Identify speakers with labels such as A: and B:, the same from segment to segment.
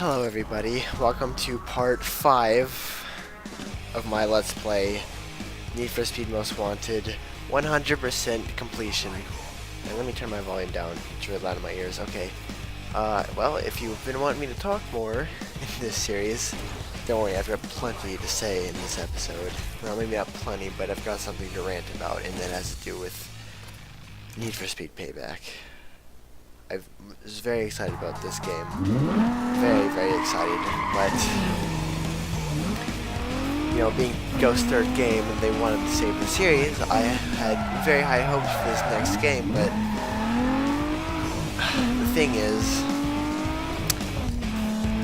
A: Hello everybody, welcome to part 5 of my Let's Play Need for Speed Most Wanted 100% completion. And let me turn my volume down, it's really loud in my ears. Okay, well, if you've been wanting me to talk more in this series, don't worry, I've got plenty to say in this episode. Well, maybe not plenty, but I've got something to rant about, and that has to do with Need for Speed Payback. I was very excited about this game. Very, very excited. But, you know, being Ghost's third game and they wanted to save the series, I had very high hopes for this next game, but the thing is,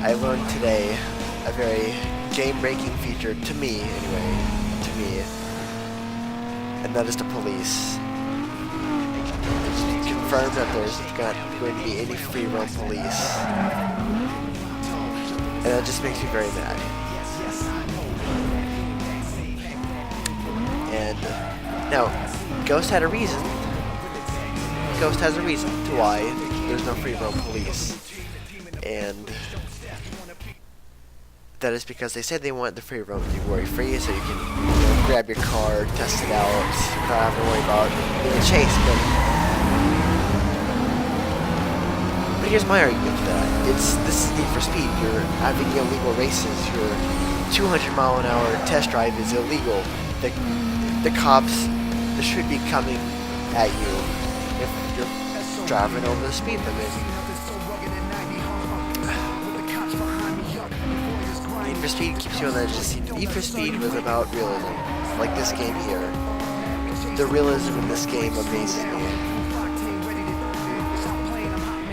A: I learned today a very game-breaking feature, to me anyway, and that is the police. It's confirmed that there's not going to be any free roam police, and that just makes me very mad. And now, Ghost had a reason. Ghost has a reason to why there's no free roam police, and that is because they said they want the free roam to be worry-free, so you can grab your car, test it out, not have to worry about being chased. But here's my argument to that. This is Need for Speed. You're having illegal races. Your 200-mile-an-hour test drive is illegal. The cops should be coming at you if you're driving over the speed limit. Need for Speed keeps you on the edge of the seat. Need for Speed was about realism, like this game here. The realism in this game amazes me.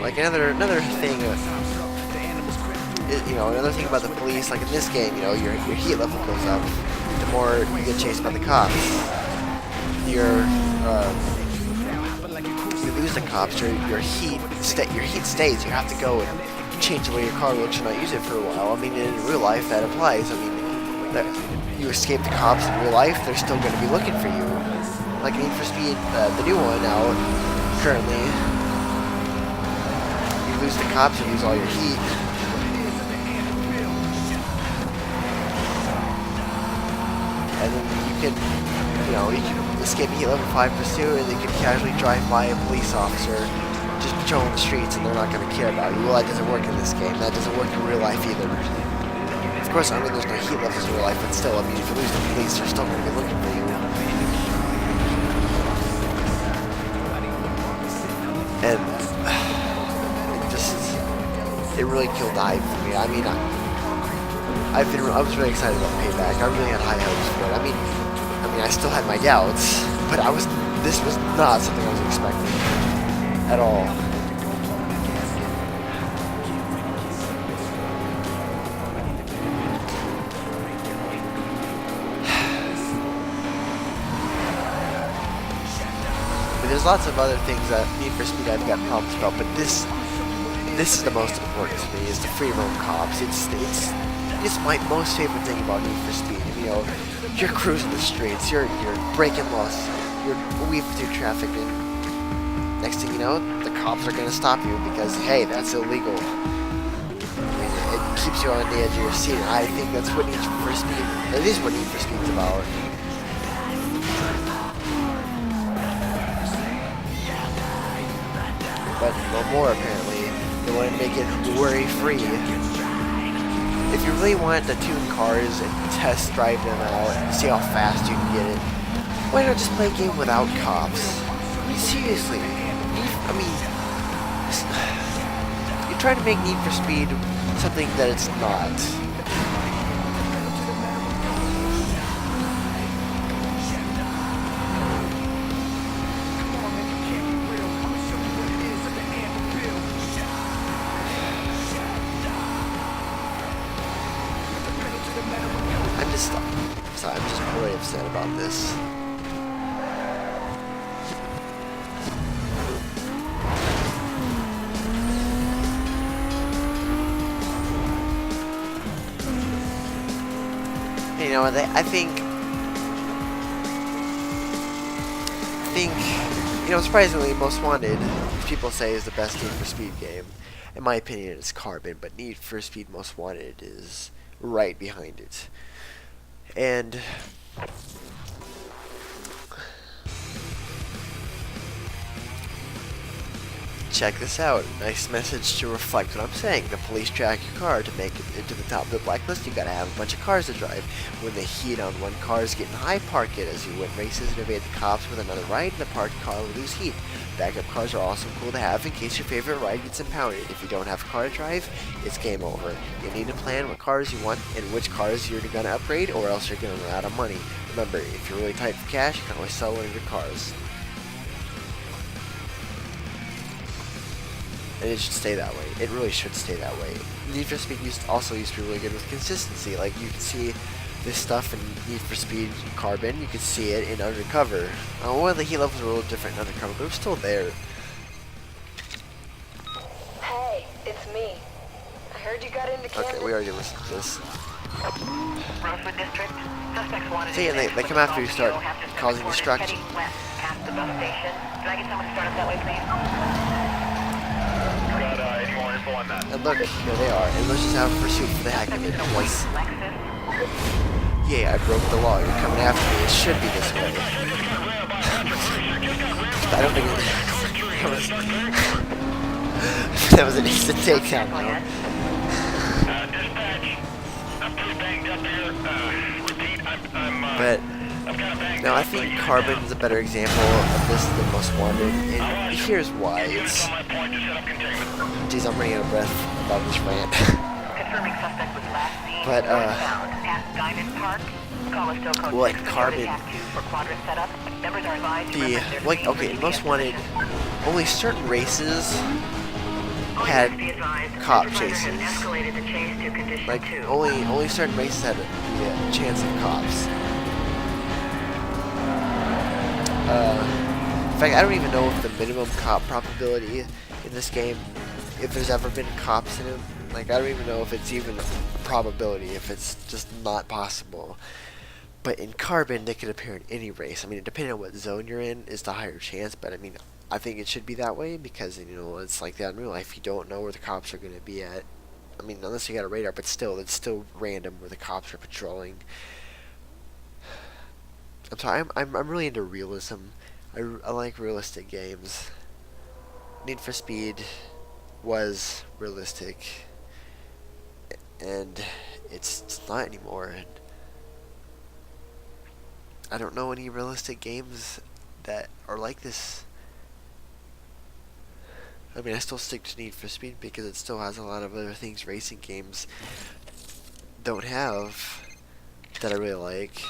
A: Like another thing, another thing about the police, like in this game, your heat level goes up the more you get chased by the cops. You lose the cops, your heat stays. You have to go and change the way your car looks and not use it for a while. I mean, in real life that applies. I mean, you escape the cops in real life, they're still going to be looking for you. Like Need for Speed, the new one out currently. Lose the cops, you lose all your heat. And then you can escape heat level 5 pursuit, and you can casually drive by a police officer just patrolling the streets, and they're not going to care about you. Well, that doesn't work in this game. That doesn't work in real life either. Of course, I mean, there's no heat levels in real life, but still, I mean, if you lose the police, they're still going to be looking for you. And it really killed the hype for me. I mean, I was really excited about Payback. I really had high hopes for it. I mean, I still had my doubts, but this was not something I was expecting at all. But there's lots of other things that Need for Speed I've got problems about, but this is the most important to me, is the free roam cops. It's my most favorite thing about Need for Speed. You're cruising the streets, you're breaking laws, you're weaving through traffic, and next thing you know, the cops are gonna stop you because, hey, that's illegal. I mean, it keeps you on the edge of your seat, and I think that's what Need for Speed, that is what Need for Speed's about. But no more, apparently. They want to make it worry-free. If you really wanted to tune cars and test drive them out and see how fast you can get it, why not just play a game without cops? I mean, seriously. I mean, you're trying to make Need for Speed something that it's not. I'm just really upset about this. I think surprisingly, Most Wanted, people say, is the best Need for Speed game. in my opinion, it's Carbon, but Need for Speed Most Wanted is right behind it. And check this out. Nice message to reflect what I'm saying. The police track your car to make it into the top of the blacklist. You gotta have a bunch of cars to drive. When the heat on one car is getting high, park it as you win races and evade the cops with another ride, and the parked car will lose heat. Backup cars are also cool to have in case your favorite ride gets impounded. If you don't have a car to drive, it's game over. You need to plan what cars you want and which cars you're gonna upgrade, or else you're gonna run out of money. Remember, if you're really tight for cash, you can always sell one of your cars. And it should stay that way. It really should stay that way. Need for Speed also used to be really good with consistency. Like, you can see this stuff in Need for Speed Carbon. You can see it in Undercover. One of the heat levels were a little different in Undercover, but it was still there.
B: Hey, it's me. I heard you got into Kansas.
A: Okay, we already listened to this.
C: Rosewood District. Suspects wanted
A: See, and they come after you start causing destruction.
C: Past the bus station. Can I get someone to start up that way, please?
A: And look, here they are. And let's just have a pursuit for the heck of it. Because, yeah, I broke the law. You're coming after me. It should be this way. I don't think that was an instant takedown, though. But no, I think Carbon is a better example of this than Most Wanted, and here's why. Geez, I'm running out of breath about this rant. But well, like Carbon, okay, in Most Wanted, only certain races had cop chases. Like only certain races had a chance of cops. In fact, I don't even know if the minimum cop probability in this game, if there's ever been cops in it, like I don't even know if it's even a probability, if it's just not possible. But in Carbon, they could appear in any race. I mean, depending on what zone you're in is the higher chance, but I mean, I think it should be that way because, you know, it's like that in real life. You don't know where the cops are going to be at. I mean, unless you got a radar, but still, it's still random where the cops are patrolling. I'm sorry, I'm really into realism. I like realistic games. Need for Speed was realistic, and it's not anymore. And I don't know any realistic games that are like this. I mean, I still stick to Need for Speed because it still has a lot of other things racing games don't have that I really like.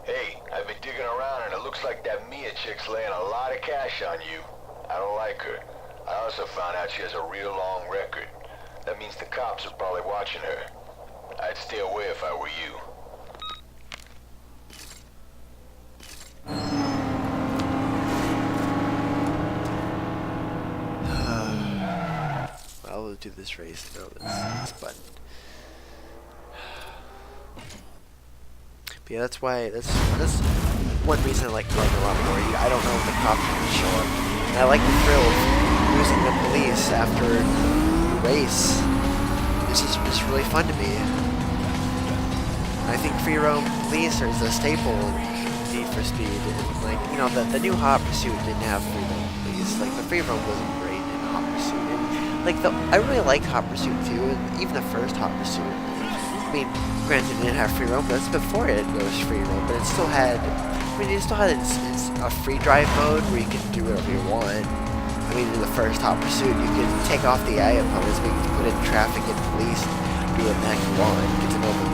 D: Hey, I've been digging around and it looks like that Mia chick's laying a lot of cash on you. I don't like her. I also found out she has a real long record. That means the cops are probably watching her. I'd stay away if I were you.
A: Well, we'll do this race. No, this button. But yeah, that's one reason I like Carbon a lot more. I don't know if the cops are gonna show up. And I like the thrill of losing the police after the race. This is just really fun to me. I think free roam police is a staple in Need for Speed. And, like, you know, the new Hot Pursuit didn't have free roam police. Like, the free roam wasn't great in Hot Pursuit. And, like, I really liked Hot Pursuit too, and even the first Hot Pursuit. I mean, granted, it didn't have free roam, but that's before it was free roam. But it still had, a free drive mode where you can do whatever you want. I mean, in the first Hot Pursuit, you could take off the AI opponents, but you could put in traffic and police, do what the heck you want, get to know them.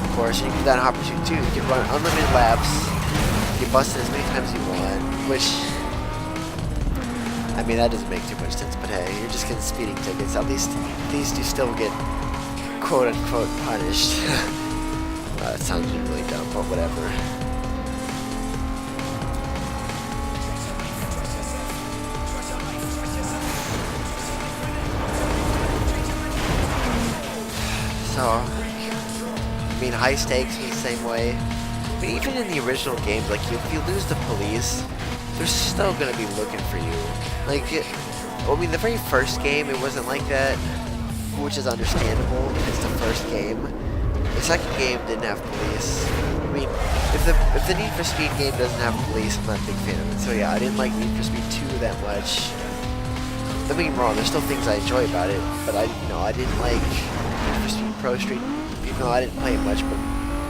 A: Of course, and you can do that in Hot Pursuit too. You can run unlimited laps, you can bust it as many times as you want, which, I mean, that doesn't make too much sense, but hey, you're just getting speeding tickets. At least you still get quote-unquote punished. It sounds really dumb, but whatever. So, I mean, high stakes in the same way. But even in the original games, like, if you lose the police, they're still gonna be looking for you. Like, I mean, the very first game, it wasn't like that. which is understandable. It's the first game. The second game didn't have police. I mean, if the Need for Speed game doesn't have police, I'm not a big fan of it. So yeah, I didn't like Need for Speed 2 that much. Don't get me wrong, there's still things I enjoy about it, but I didn't like Need for Speed Pro Street, even though I didn't play it much, but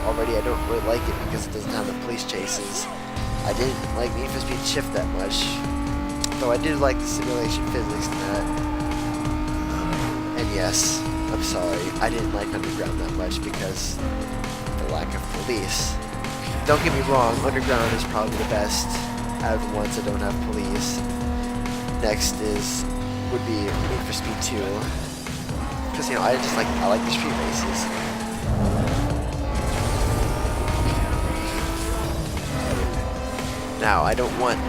A: already I don't really like it because it doesn't have the police chases. I didn't like Need for Speed Shift that much, though I did like the simulation physics in that. And yes, I'm sorry, I didn't like Underground that much because of the lack of police. Don't get me wrong, Underground is probably the best out of the ones that don't have police. Next would be Need for Speed 2, because I like the street races. Now I don't want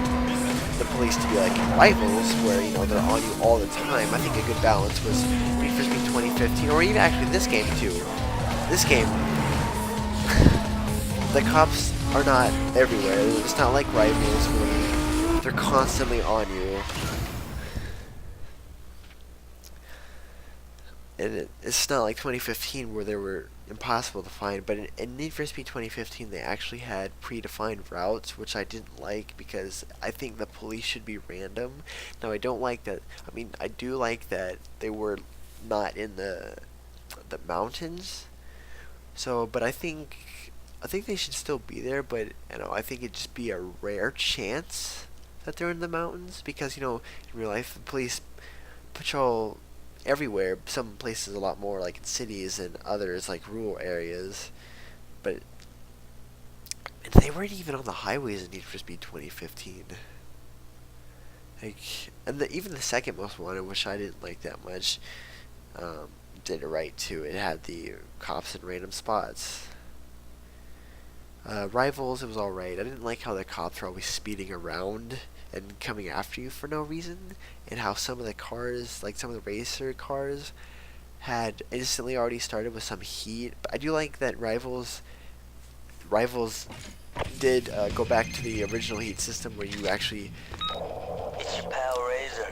A: the police to be like Rivals, where they're on you all the time. I think a good balance was Need for Speed 2015, or even actually this game too. This game, the cops are not everywhere. It's not like Rivals where they're constantly on you. And it's not like 2015 where they were impossible to find, but in Need for Speed 2015 they actually had predefined routes, which I didn't like because I think the police should be random. Now I don't like that. I mean, I do like that they were not in the mountains. So, but I think they should still be there, but I think it'd just be a rare chance that they're in the mountains because in real life the police patrol everywhere. Some places a lot more, like in cities, and others like rural areas. But they weren't even on the highways in Need for Speed 2015. Even the second most wanted, which I didn't like that much, did it right too. It had the cops in random spots. Rivals, it was alright. I didn't like how the cops were always speeding around and coming after you for no reason, and how some of the cars, like some of the racer cars, had instantly already started with some heat. But I do like that Rivals did go back to the original heat system where you actually...
E: It's your pal Razor.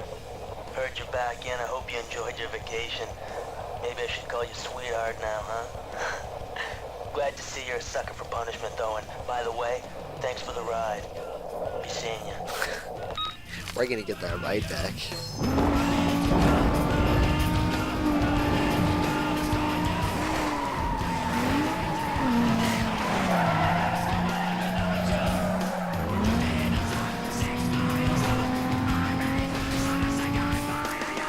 E: Heard you're back in. I hope you enjoyed your vacation. Maybe I should call you sweetheart now, huh? Glad to see you're a sucker for punishment, though, and by the way, thanks for the ride. Be seeing you.
A: We're gonna get that ride back.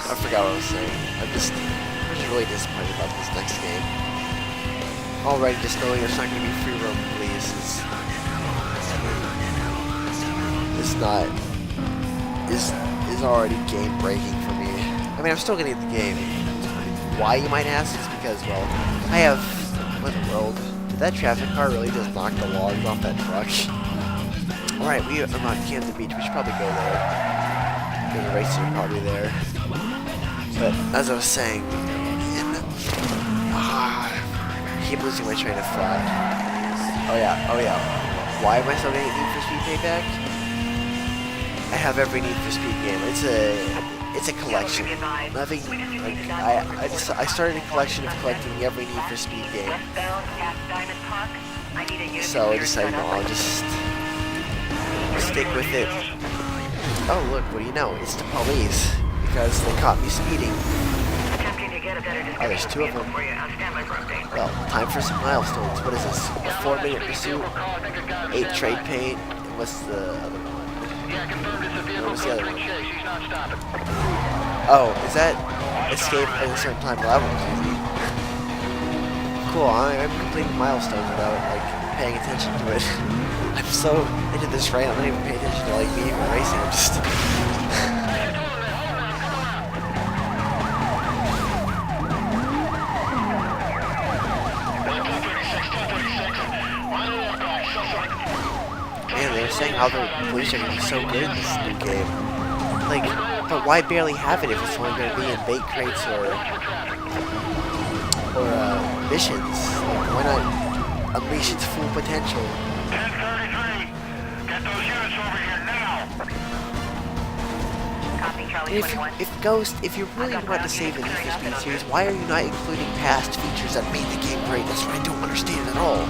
A: I forgot what I was saying. I'm just really disappointed about this next game. Already just knowing there's not gonna be free roam police is already game breaking for me. I mean, I'm still gonna get the game. Why, you might ask, is because, well, I have... What in the world? Did that traffic car really just knock the logs off that truck? Alright, we unlocked Camden Beach. We should probably go there. The racers are probably there. But, as I was saying, I keep losing my train of thought. Oh yeah. Why am I still getting Need for Speed Payback? I have every Need for Speed game. It's a collection. Nothing like I started a collection of collecting every Need for Speed game. So I decided, no, I'll just stick with it. Oh look, what do you know? It's the police because they caught me speeding. Oh, there's two of them. Well, time for some milestones. What is this? A 4-minute pursuit, 8 trade paint, and what's the other one? What was the other one? Oh, is that escape at a certain time levels? Cool, I'm completing milestones without, paying attention to it. I'm so into this race, I'm not even paying attention to, me even racing, I'm just... Man, they were saying how the police are going to be so good in this new game. But why barely have it if it's only going to be in bait crates or missions? Why not unleash its full potential?
C: 1033, get those units over here now. Copy, Charlie
A: If Ghost, if you really want to save the Need for Speed series, why are you not including past features that made the game great? That's what I don't understand at all.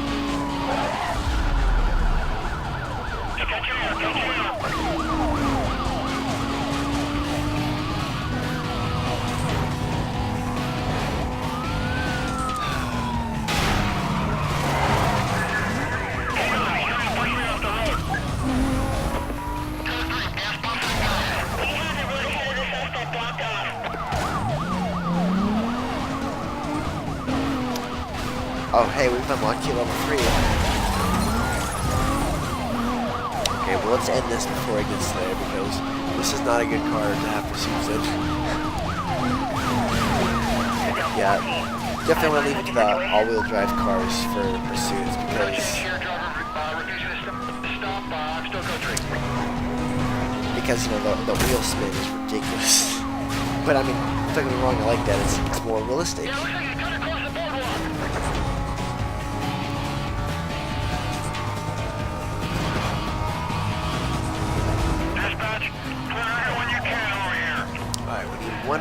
A: Oh, hey, we've unlocked key level 3. Okay, well, let's end this before it gets there, because this is not a good car to have pursuits in. Yeah, definitely want to leave it to the all-wheel drive cars for pursuits, because you know, the wheel spin is ridiculous. But I mean, don't get me wrong, I like that, it's more realistic. One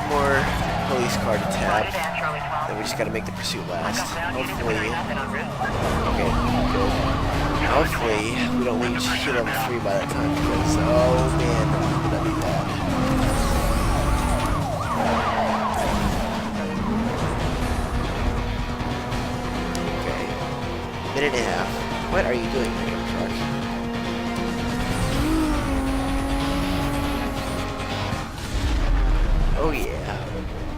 A: more police car to tap. Then we just gotta make the pursuit last. Hopefully, okay, good. Hopefully we don't reach key level 3 by that time, because oh man, that'd be bad. Okay, minute and a half. What are you doing, pickup truck? Oh yeah.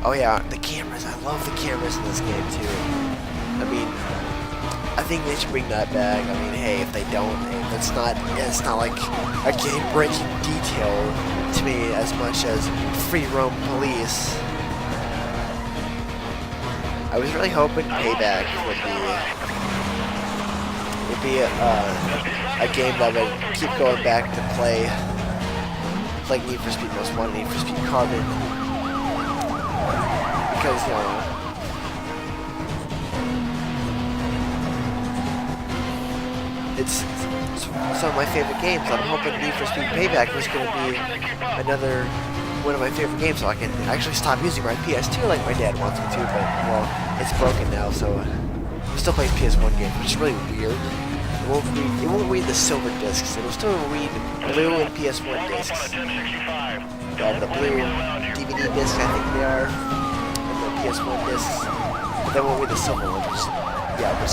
A: Oh yeah, the cameras. I love the cameras in this game too. I mean, I think they should bring that back. I mean, hey, if they don't, it's not like a game-breaking detail to me as much as free roam police. I was really hoping Payback would be a game that would keep going back to play like Need for Speed Most Wanted, Need for Speed Carbon. Because, you know, it's some of my favorite games. I'm hoping Need for Speed Payback was going to be another one of my favorite games, so I can actually stop using my PS2 like my dad wants me to, but, well, it's broken now, so I'm still playing PS1 games, which is really weird. It won't read the silver discs. It'll still read blue and PS1 discs. The blue DVD discs, I think they are. PS1 discs, but then we'll read the silver one, which is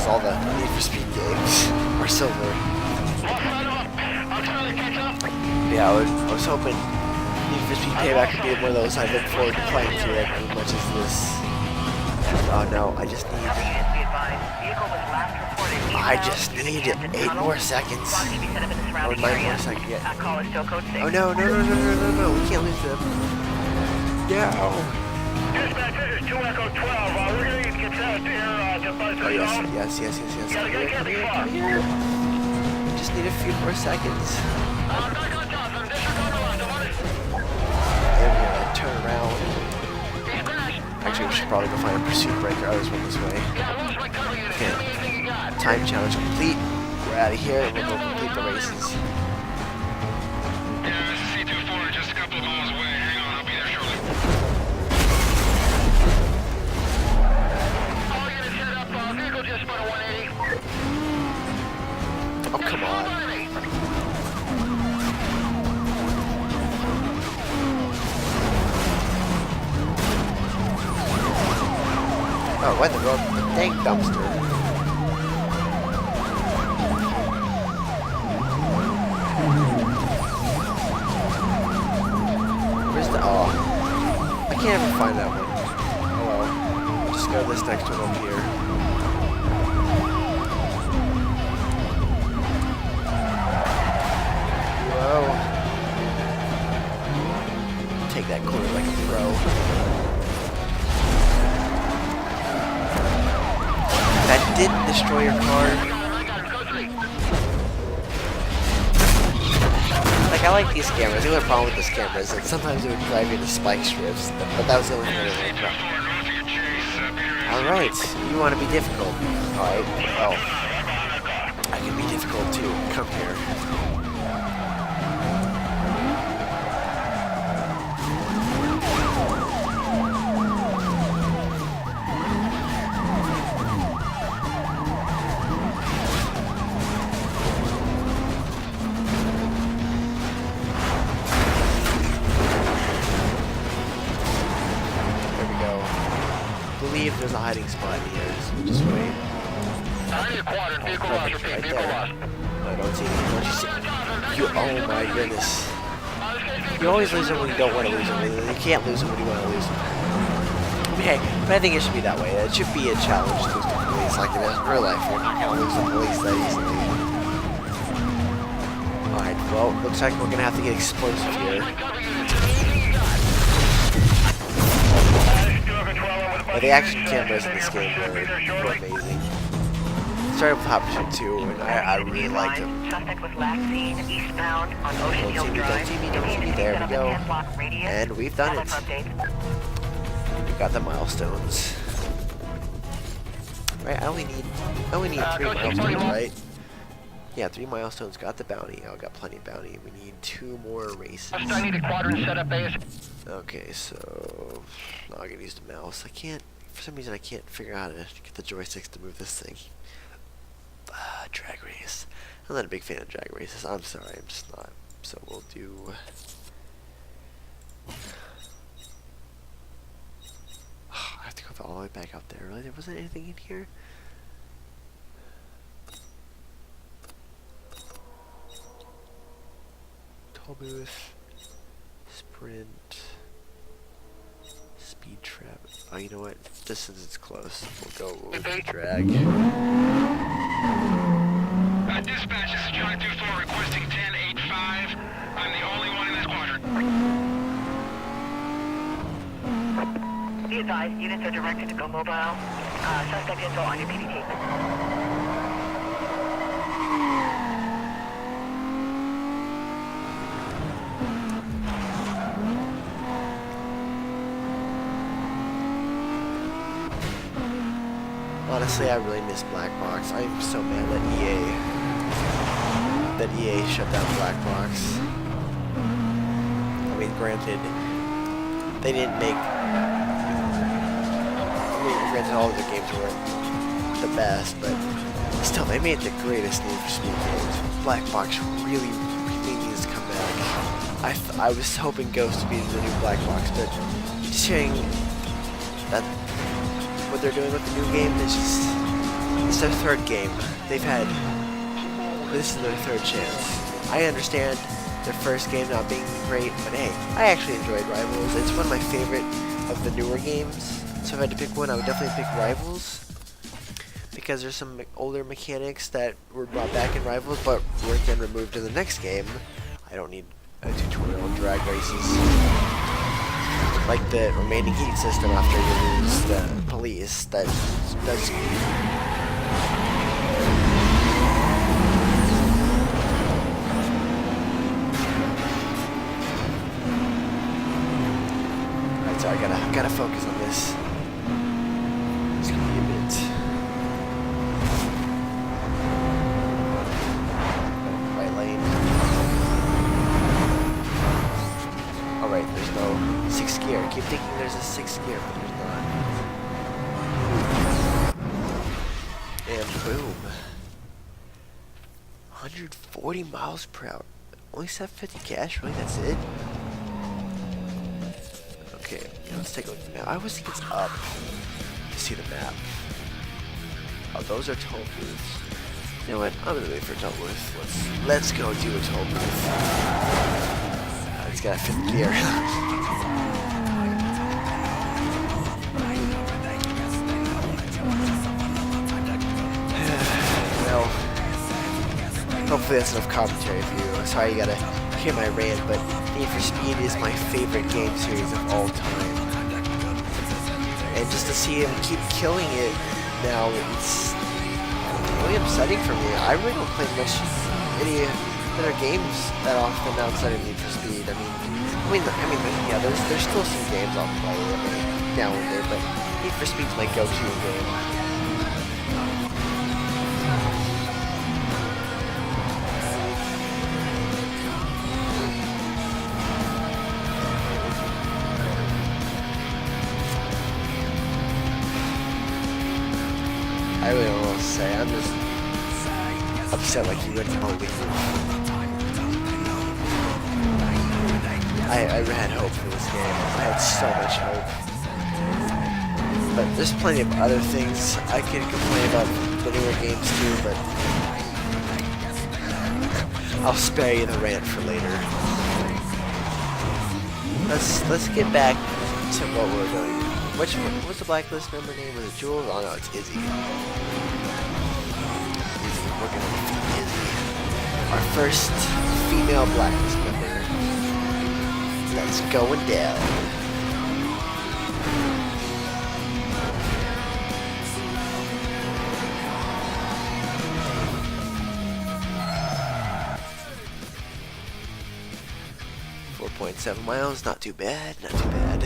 A: all the Need for Speed games are silver. Yeah, I was hoping Need for Speed Payback would be one of those I look forward to playing to it as much as this. Oh no, I just need 8 more seconds. Or 9 more seconds. Yeah. Oh no, we can't lose them. No.
C: Dispatch, this is 2 Echo 12. We're going to get out here to Buzz.
A: Oh, yes.
C: Come here.
A: Just need a few more seconds. And we're gonna turn around. Actually, we should probably go find a pursuit breaker. Others went this way. Okay. Time challenge complete. We're out of here and we'll go complete the races.
F: Yeah, this is C24, just a couple of miles away. Hang on, I'll be there shortly.
A: Oh, come on. Oh, what the road? Dang dumpster. Where's the... Oh. I can't ever find that one. Oh well. Just go to this next one over here. Whoa. Take that corner like a pro. That didn't destroy your car. Like, I like these cameras. The only problem with these cameras is that sometimes it would drive you to spike strips, but that was the only thing I liked about it. Alright, you want to be difficult. Alright, well, I can be difficult too. Come here. see if there's a hiding spot here. So we'll just wait.
C: I need a quadrant. Vehicle lost.
A: Perfect,
C: Repeat.
A: right
C: Vehicle
A: there.
C: lost.
A: No, don't see anything. Don't you see? You, oh my goodness. You always lose them when you don't want to lose them. You can't lose them when you want to lose them. Okay, but I think it should be that way. It should be a challenge to lose the police like it is in real life. You're not going to lose the police that easily. Alright, well, looks like we're going to have to get explosive here. But the action cameras in this game were amazing. Started with Hot Pursuit 2, and I really liked them.
B: Suspect was last seen eastbound on Ocean Hill Drive.
A: Don't see me, there we go. And we've done it. We got the milestones. Right, I only need 3 milestones, right? Yeah, 3 milestones, got the bounty. Oh, got plenty of bounty. We need 2 more races.
C: I need a quadrant set up, AS.
A: Okay, so now I'm gonna use the mouse. I can't, for some reason I can't figure out how to get the joysticks to move this thing. Drag race. I'm not a big fan of drag races. I'm sorry, I'm just not. So we'll do. I have to go all the way back out there. Really, there wasn't anything in here. Toll booth, sprint, speed trap. Oh, you know what? Just since it's close, we'll go with drag.
F: Dispatch, this is Charlie 24 requesting 1085. I'm the only one in this quadrant.
B: Be advised, units are directed to go mobile. Suspect info on your PDT.
A: Honestly, I really miss Black Box. I'm so mad that EA shut down Black Box. I mean, granted, they didn't make. I mean, granted, all of the games weren't the best, but still, they made the greatest Need for Speed games. Black Box really needs to come back. I was hoping Ghost would be the new Black Box, but just hearing that what they're doing with the new game is just, it's their 3rd game. This is their 3rd chance. I understand their 1st game not being great, but hey, I actually enjoyed Rivals. It's one of my favorite of the newer games, so if I had to pick one, I would definitely pick Rivals, because there's some older mechanics that were brought back in Rivals, but were then removed in the next game. I don't need a tutorial on drag races. Like the remaining heat system after you lose the police, that's Alright, so I gotta focus on this. It's gonna be a bit. Right lane. Alright, there's no 6th gear. I keep thinking there's a 6th gear, but there's not. And boom. 140 miles per hour. Only 750 cash? Really? That's it? Okay, let's take a look at the map. I always think it's up to see the map. Oh, those are toll booths. You know what? I'm gonna wait for a toll booth. Let's go do a toll booth. It's got a 5th gear. Well, hopefully that's enough commentary for you. Sorry you gotta hear my rant, but Need for Speed is my favorite game series of all time. And just to see him keep killing it now, it's really upsetting for me. I really don't play any other games that often outside of Need for Speed. I mean, yeah, there's still some games I'll play now and then, but Need for Speed's my go-to game. I really don't know what to say. I'm just upset like you went to home with me. I had hope for this game. I had so much hope. But there's plenty of other things I could complain about the newer games too, but I'll spare you the rant for later. Let's get back to what we're doing. What was the Blacklist member name? Was it Jules? Oh no, it's Izzy. We're gonna defeat Izzy. Our first female Blacklist member. Let's going down. .7 miles, not too bad, not too bad.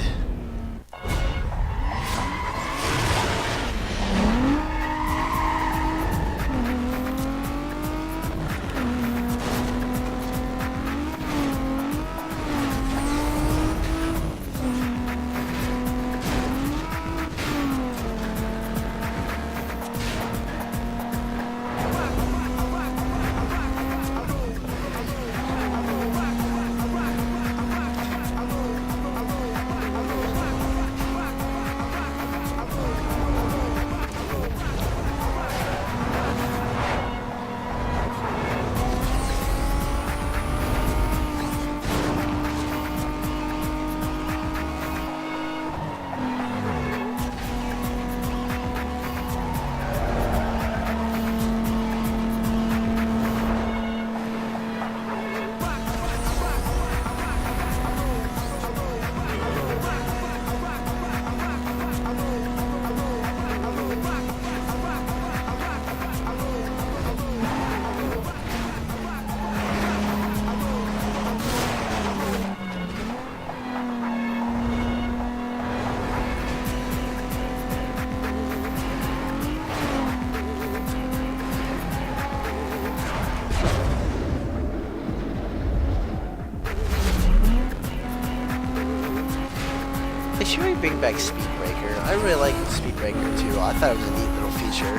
A: 'They should really bring back Speed Breaker. I really like Speed Breaker too. I thought it was a neat little feature.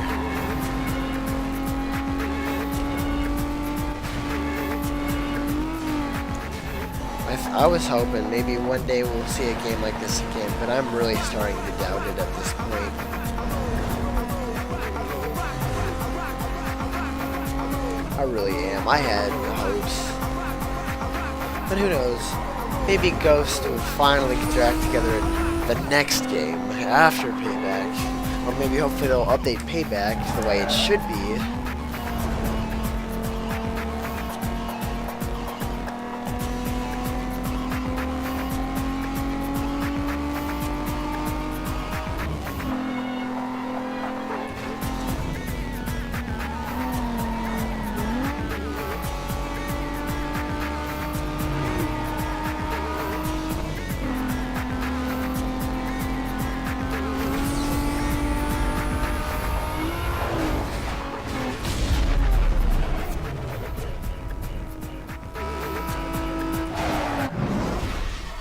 A: I was hoping maybe one day we'll see a game like this again, but I'm really starting to doubt it at this point. I really am. I had hopes. But who knows? Maybe Ghost will finally get their act together in the next game after Payback. Or maybe hopefully they'll update Payback the way it should be.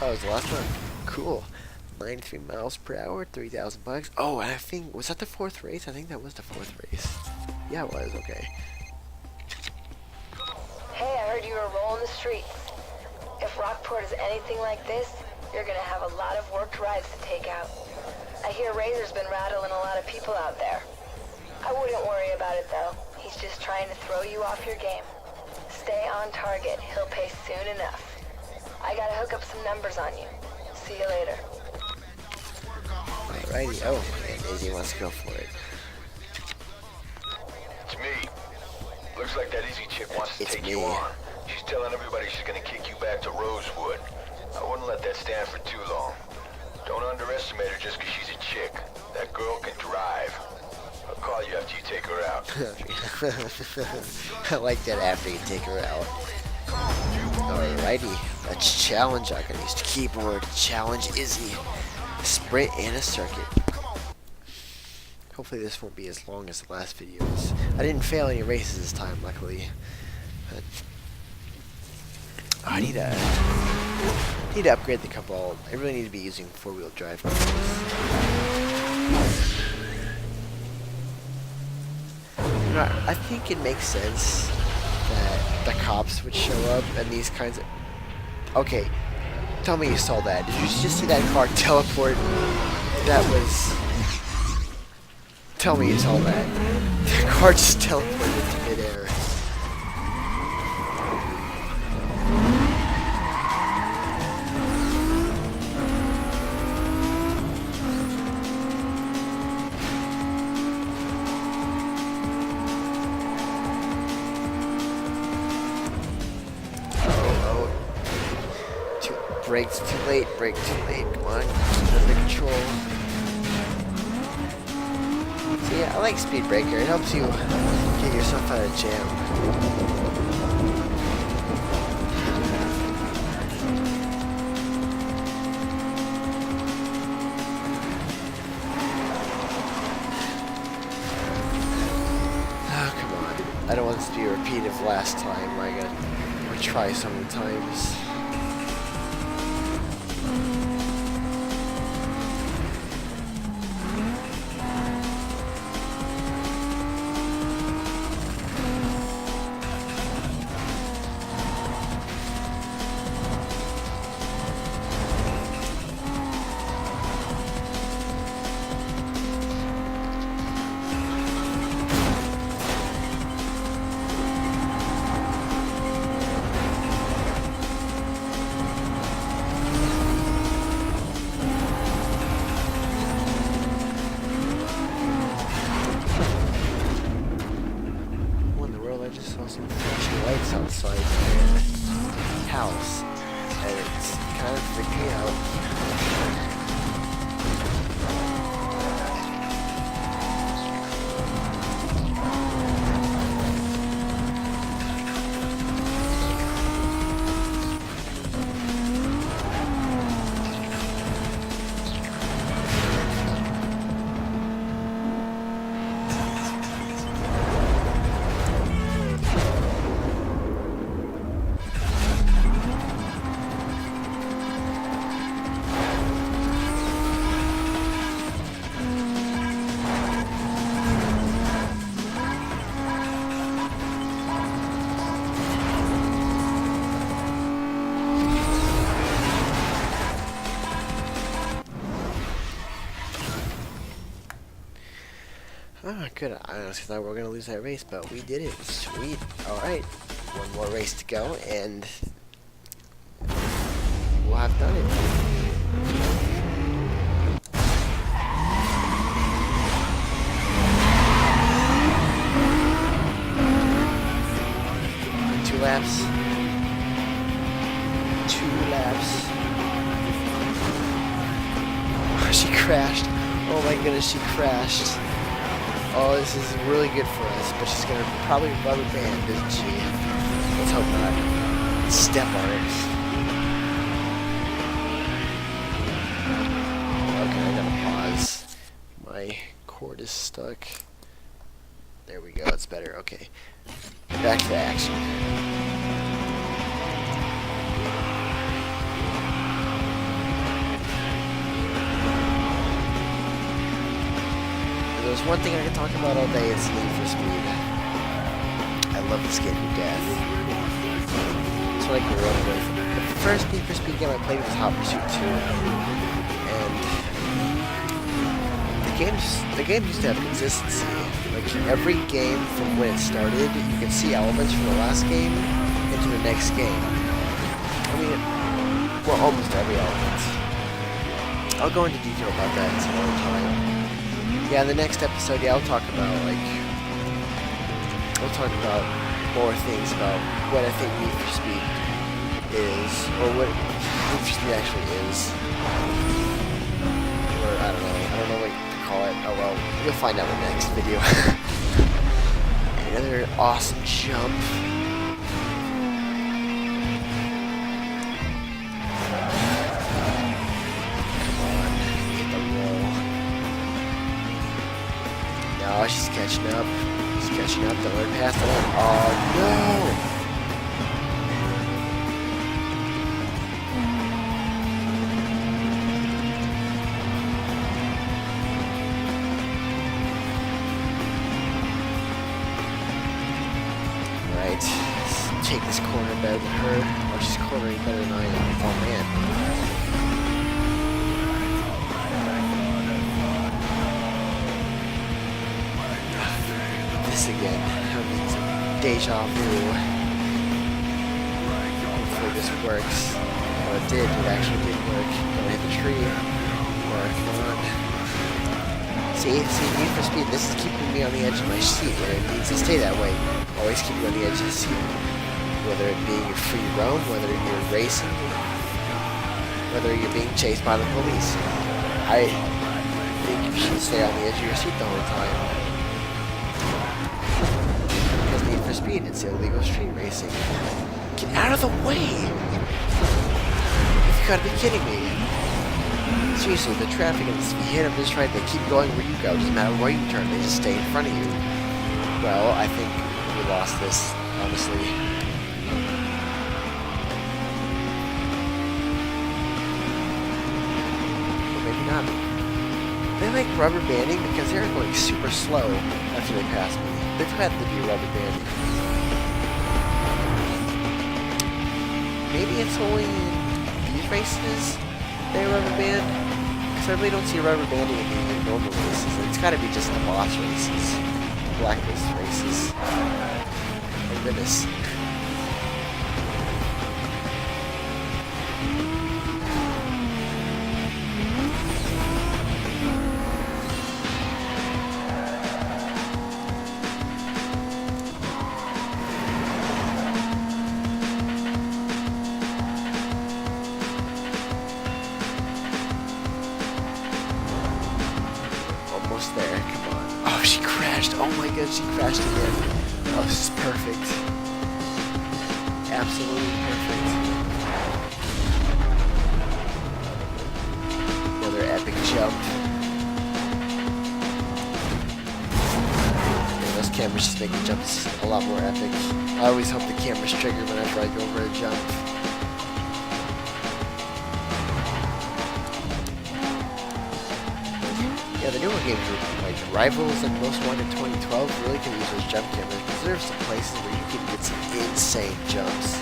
A: That was the last one. Cool. 93 miles per hour, 3,000 bucks. Oh, and I think, was that the fourth race? I think that was the fourth race. Yeah, it was. Okay.
B: Hey, I heard you were rolling the streets. If Rockport is anything like this, you're gonna have a lot of worked rides to take out. I hear Razor's been rattling a lot of people out there. I wouldn't worry about it though. He's just trying to throw you off your game. Stay on target. He'll pay soon enough. I gotta hook up some numbers on you. See you later.
A: Alrighty. Oh, and Izzy wants to go for it.
D: It's me. Looks like that Izzy chick wants to take you on. She's telling everybody she's gonna kick you back to Rosewood. I wouldn't let that stand for too long. Don't underestimate her just 'cause she's a chick. That girl can drive. I'll call you after you take her out.
A: I like that after you take her out. Alrighty, let's challenge. I can use the keyboard. Challenge Izzy. Sprint and a circuit. Hopefully this won't be as long as the last videos. I didn't fail any races this time, luckily. But I need to upgrade the couple. I really need to be using four-wheel drive cars. You know, I think it makes sense that the cops would show up and these kinds of... Okay, tell me you saw that. Did you just see that car teleport? That was Tell me you saw that. The car just teleported into midair. Brakes too late, brake too late. Come on, keep under control. So yeah, I like Speed Breaker. It helps you get yourself out of jam. Oh, come on. I don't want this to be a repeat of last time. I gotta try so many times. Some flashing lights outside the house, and it's kind of freaking me out. Oh, good. I honestly thought we were going to lose that race, but we did it. Sweet. Alright. One more race to go, and we'll have done it. Two laps. Oh, she crashed. Oh my goodness, she crashed. Oh, this is really good for us, but she's gonna probably rubber band, isn't she? Let's hope not. Step on it. Okay, I gotta pause. My cord is stuck. There we go, it's better. Okay. Back to action. There's one thing I can talk about all day, it's Need for Speed. I love this game to death. That's what I grew up with. The first Need for Speed game I played was Hot Pursuit 2. And the games used to have consistency. Like every game from when it started, you could see elements from the last game into the next game. I mean, well, almost every element. I'll go into detail about that some other time. Yeah, in the next episode, yeah, I'll talk about more things about what I think Need for Speed is, or what Need for Speed actually is. Or, I don't know what to call it. Oh well, you'll find out in the next video. Another awesome jump. Oh, she's catching up. She's catching up. Don't let her pass. Oh, no! Right. Let's take this corner better than her. Oh, she's cornering better than I am. Oh, man. again. Having some deja vu. Hopefully this works. Oh, it did. It actually did work. Don't hit the tree. Come on. See, Need for Speed, this is keeping me on the edge of my seat, and it needs to stay that way. Always keep you on the edge of the seat. Whether it be free roam, whether you're racing, whether you're being chased by the police. I think you should stay on the edge of your seat the whole time. Because Need for Speed, it's illegal street racing. Get out of the way! You've got to be kidding me. Seriously, the traffic and the speed, I'm just trying to keep going where you go. Doesn't matter where you turn, they just stay in front of you. Well, I think we lost this, honestly. Or maybe not. They like rubber banding because they're going super slow after they pass me. They've had to be rubber banding. Maybe it's only in these races they rubber band? Because I really don't see rubber banding in normal races. It's gotta be just the boss races. Blacklist races. Oh goodness. There, come on. Oh, she crashed. Oh my god, she crashed again. Oh, this is perfect. Absolutely perfect. Another epic jump. Yeah, those cameras just make the jumps a lot more epic. I always hope the cameras trigger whenever I go over a jump. Yeah, the newer games like Rivals and Most Wanted 2012 really can use those jump cameras because there are some places where you can get some insane jumps.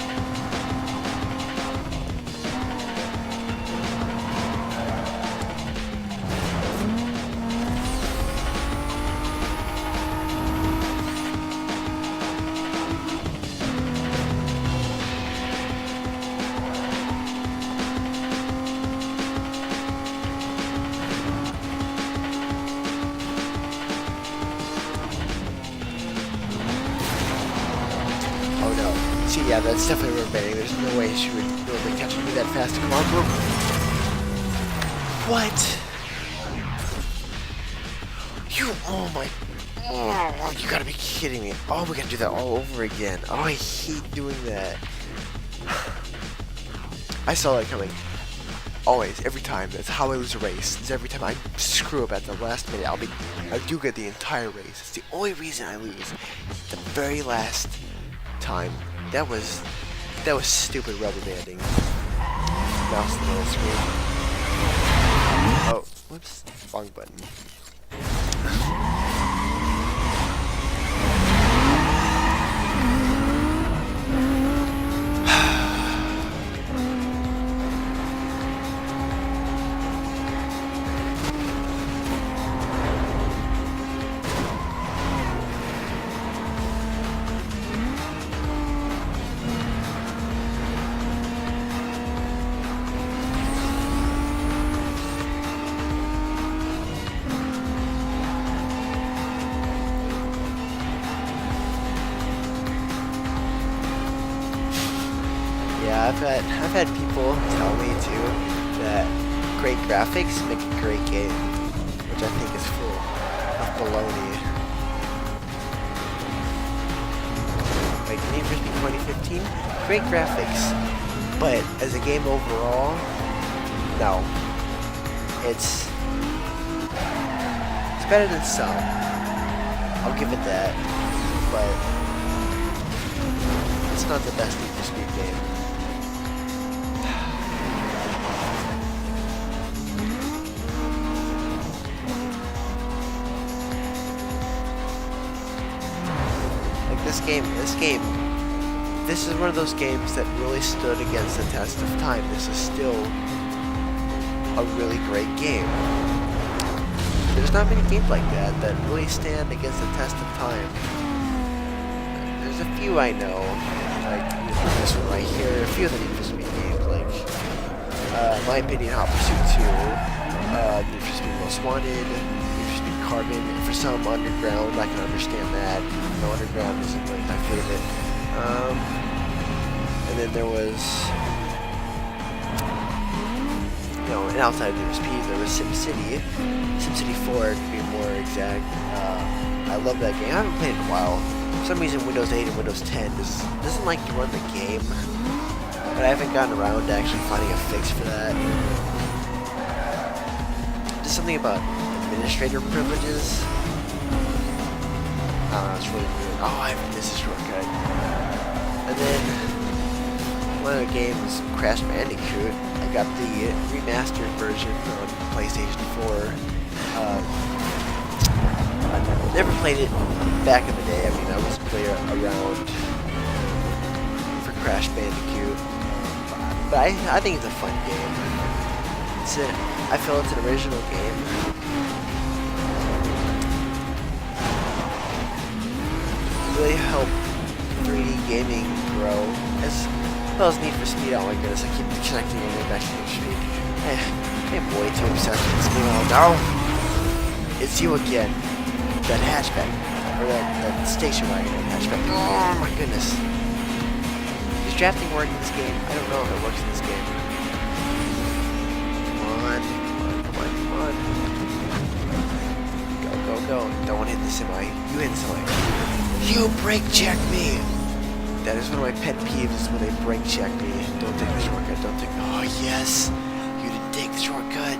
A: Oh no. See, yeah, that's definitely rubber banding. There's no way she would be able to catch me that fast. Come on, bro. What? You, oh my, oh, you gotta be kidding me. Oh, we gotta do that all over again. Oh, I hate doing that. I saw that coming. Always, every time. That's how I lose a race. It's every time I screw up at the last minute. I do get the entire race. It's the only reason I lose. The very last time. That was stupid rubber banding. Mouse on the screen. Oh, whoops, wrong button. Yeah, I've had people tell me too that great graphics make a great game, which I think is full of baloney. Like Need for Speed 2015, great graphics, but as a game overall, no. It's better than some. I'll give it that, but it's not the best Need for Speed game. This is one of those games that really stood against the test of time. This is still a really great game. There's not many games like that really stand against the test of time. there's a few I know, like this one right here, a few of the Need for Speed games, like, my opinion, Hot Pursuit 2, Need for Speed Most Wanted, Need for Speed Carbon, and for some, Underground, I can understand that. No, Underground isn't really my favorite. And then there was, you know, and outside of Need for Speed, there was SimCity, SimCity 4 to be more exact. I love that game. I haven't played it in a while. For some reason, Windows 8 and Windows 10 doesn't like to run the game, but I haven't gotten around to actually finding a fix for that. There's something about administrator privileges. I don't know, it's really weird. Oh, I missed a shortcut. And then, one of the games, Crash Bandicoot, I got the remastered version on PlayStation 4. I never played it back in the day. I mean, I was playing around for Crash Bandicoot, but I think it's a fun game. I feel it's an original game. Really help 3D gaming grow, as well as Need for Speed. Oh my goodness, I keep connecting my way back to Need for Speed. I'm way too obsessed with this game. Oh no! It's you again. That hatchback, or that station wagon hatchback. Oh my goodness. Does drafting work in this game? I don't know if it works in this game. Come on, come on, come on. Go, go, go. Don't want to hit the semi. You hit the semi. You brake check me! That is one of my pet peeves, is when they brake check me. Don't take the shortcut, don't take the... Oh yes! You didn't take the shortcut.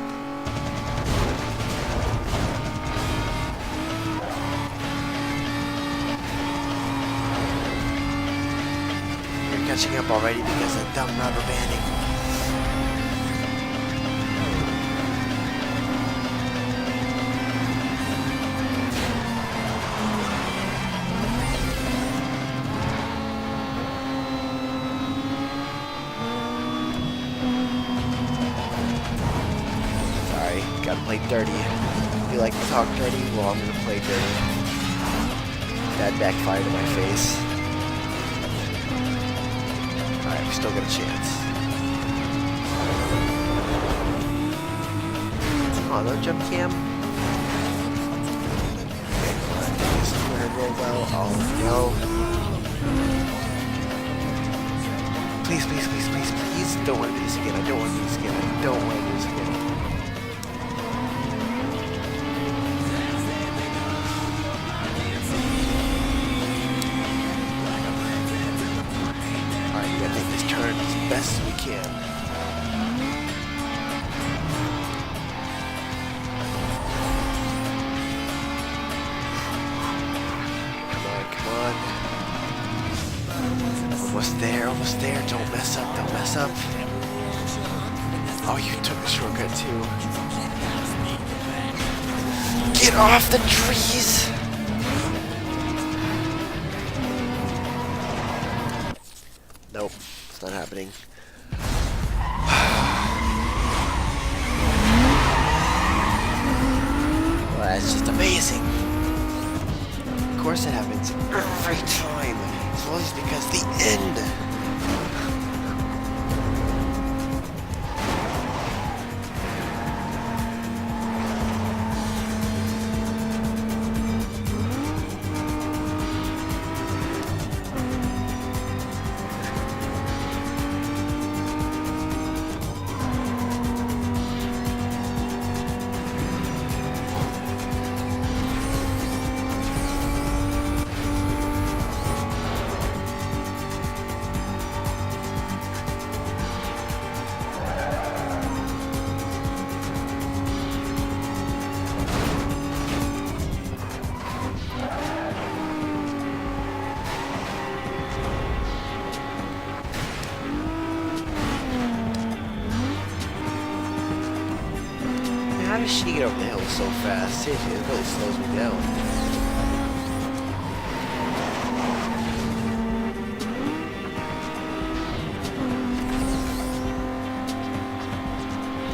A: Catching up already because of dumb rubber banding. Sorry, gotta play dirty. If you like to talk dirty, well, I'm gonna play dirty. That backfired in my face. Alright, we still got a chance. Oh, no jump cam? Okay, come on. This is gonna roll well. Oh, no. Please, please, please, please, please. Don't want to do this again. I don't want to do this again. I don't want to do this again. As best as we can. Come on, come on. Almost there, almost there. Don't mess up, don't mess up. Oh, you took a shortcut too. Get off the trees! Nope. It's not happening. Well, that's just amazing. Of course it happens every time. It's always because the end. How does she get over the hill so fast? Seriously, it really slows me down.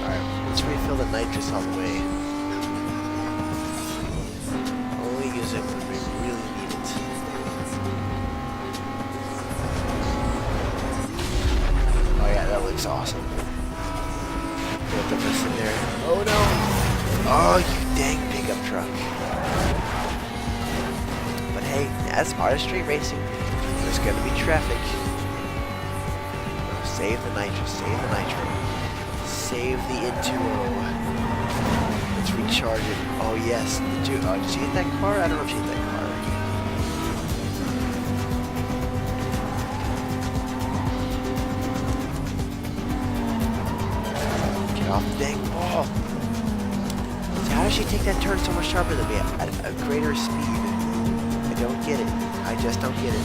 A: Alright, let's refill the nitrous all the way. Only use it when we really need it. looks awesome. Both of us in there. Oh no! Oh, you dang pickup truck. But hey, as part of street racing, there's gonna be traffic. Save the nitro, save the nitro. Save the N2O. Let's recharge it. Oh yes, did you hit that car? I don't know if you hit that car. Get off the dang wall. So how does she take that turn so much sharper than me at a greater speed? I don't get it. I just don't get it.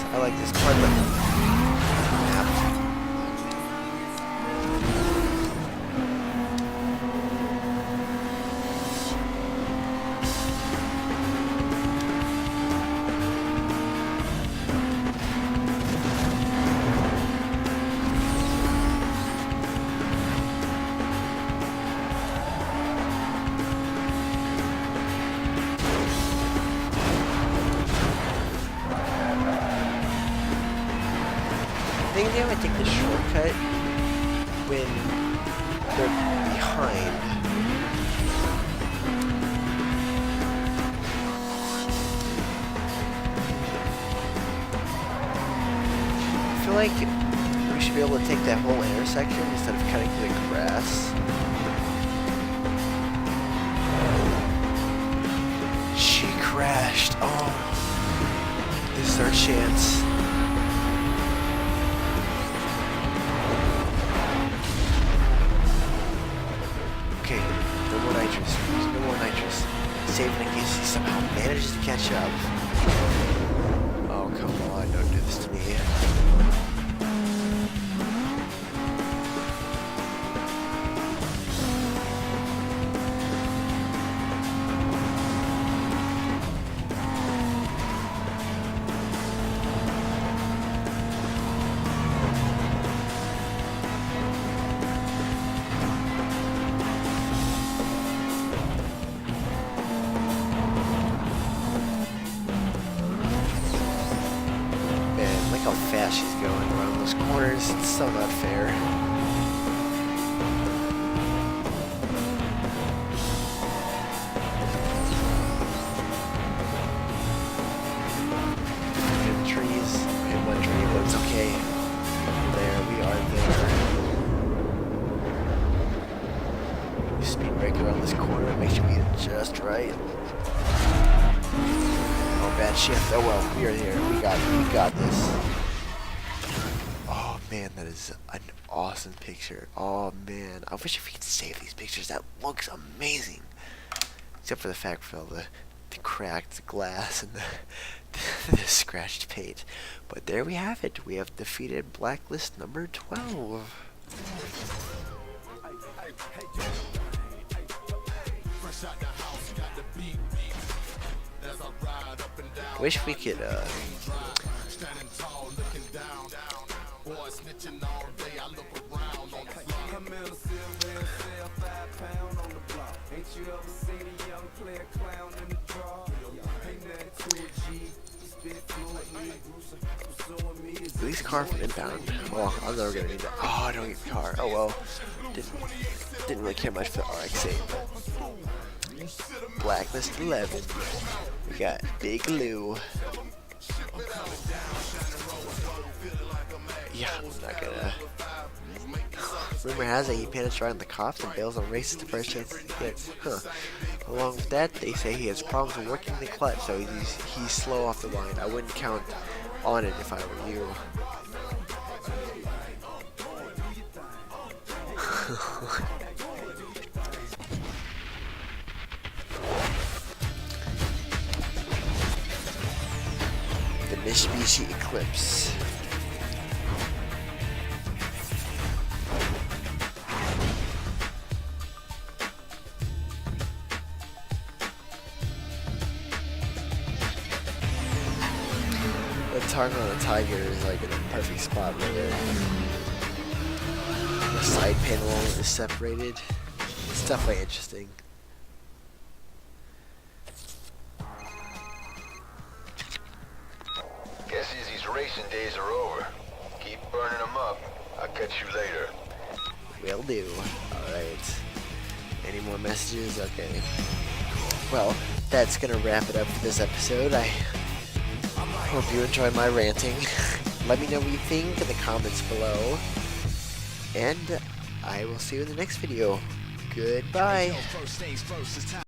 A: I like this part of the map. I think they would take the shortcut when they're behind. I feel like we should be able to take that whole intersection instead of cutting through the grass. She crashed. Oh, this is our chance. Okay, no more nitrous. No more nitrous. Save it in case he somehow manages to catch up. Oh, come on, don't do this to me. How fast she's going around those corners. It's so not fair. Hit trees. Hit one tree, but it's okay. There, we are there. Speed brake around this corner. Make sure we get it just right. Oh, bad shift. Oh well, we are here. We got this. Oh man, that is an awesome picture. Oh man, I wish if we could save these pictures. That looks amazing. Except for the fact for all the cracked glass and the scratched paint. But there we have it. We have defeated Blacklist number 12. Wish we could Release car from inbound. Well, I'm never gonna need that. Oh, I don't get the car. Oh well. Didn't really care much for the RX-8. Blacklist 11. We got Big Lou. Yeah, I'm not gonna. Rumor has it he panics right on the cops and bails on races the first chance he gets. Huh. Along with that, they say he has problems with working the clutch, so he's slow off the line. I wouldn't count on it if I were you. Mitsubishi Eclipse. The target on the Tiger is like in a perfect spot right there. The side panel is separated. It's definitely interesting.
D: Guess Izzy's racing days are over. Keep burning them up. I'll catch you later.
A: Will do. Alright. Any more messages? Okay. Well, that's gonna wrap it up for this episode. I hope you enjoyed my ranting. Let me know what you think in the comments below. And I will see you in the next video. Goodbye.